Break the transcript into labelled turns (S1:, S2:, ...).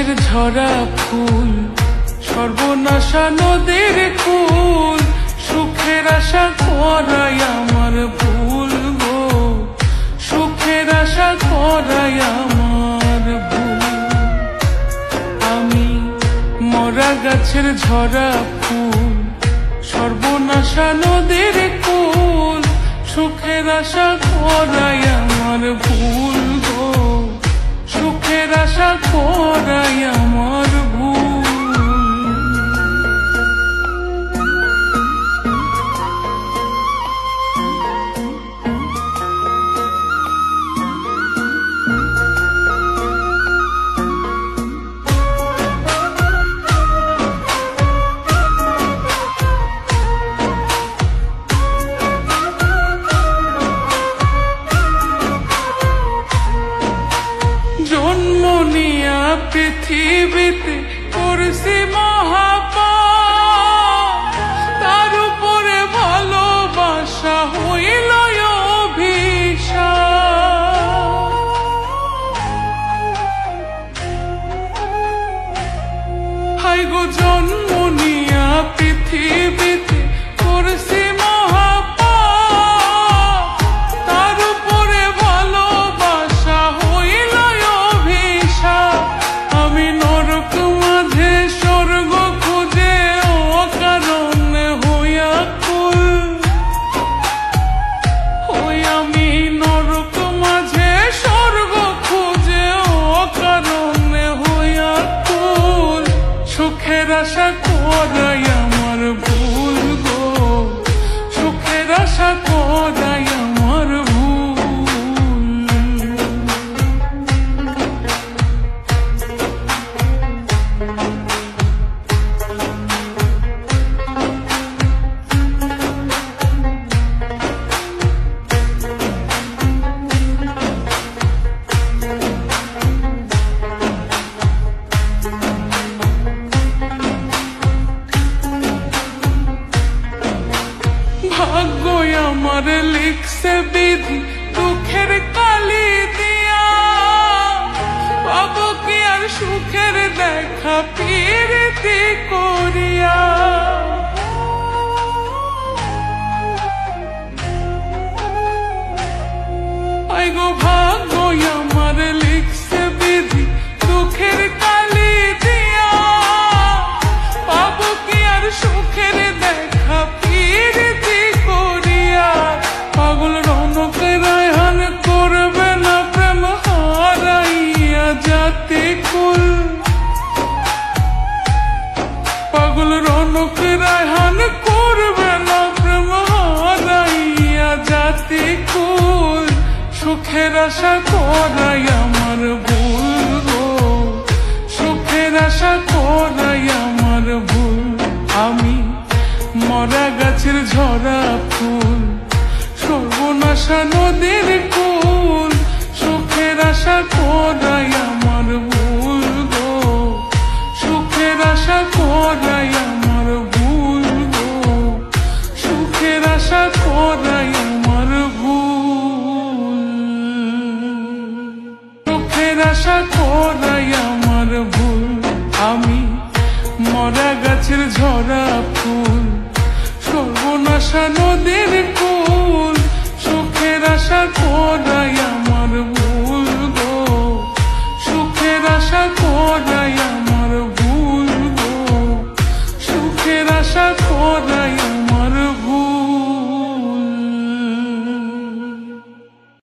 S1: গাছের ঝরা ফুল, সর্বনাশা নদীর কুল, সুখের আশা করাই আমার ভুল গো, সুখের আশা করাই আমার ভুল। আমি মরা গাছের ঝরা ফুল, সর্বনাশা নদীর কুল, সুখের আশা করাই আমার ভুল গো, সুখের আশা করাই আমার ভুল। জন্ম নিয়া পৃথিবীতে করছি মহাপাপ, তার উপরে ভালোবাসা হইল অভিশাপ। হাই গো জন্ম নিয়া পৃথিবীতে করছি মহাপাপ, তার উপরে ভালোবাসা হইল অভিশাপ। আমি নরক মাঝে স্বর্গ খুঁজে অকারণে হইয়া কুল, আমি নরক মাঝে স্বর্গ খুঁজে অকারণে হইয়া কুল, সুখের আশা করাই আমার ভুল গো, সুখের আশা করাই আমার ভুল। ভাগ্য আমার লিখছে বিধি দুঃখের কালি দিয়া, পাবো কি আর সুখের দেখা প্রীতি করিয়া। আই গো ভাগ্য আমার লিখছে বিধি দুঃখের কালি দিয়া, পাবো কি আর সুখের দেখা প্রীতি করিয়া। পাগল রনক রায়হান করবে না প্রেম হারাইয়া জাতি কুল, পাগল রনক রায়হান করবে না প্রেম হারাইয়া জাতি কুল, সুখের আশা করাই আমার ভুল গো, সুখের আশা করাই আমার ভুল। আমি মরা গাছের ঝরা ফুল, সর্বনাশা নদীর কুল, সুখের আশা করাই আমার ভুল গো, সুখের আশা করাই আমার ভুল গো, সুখের আশা করাই আমার ভুল, সুখের আশা করাই আমার ভুল। আমি মরা গাছের ঝরা ফুল, সর্বনাশা নদীর কুল, সুখের আশা করাই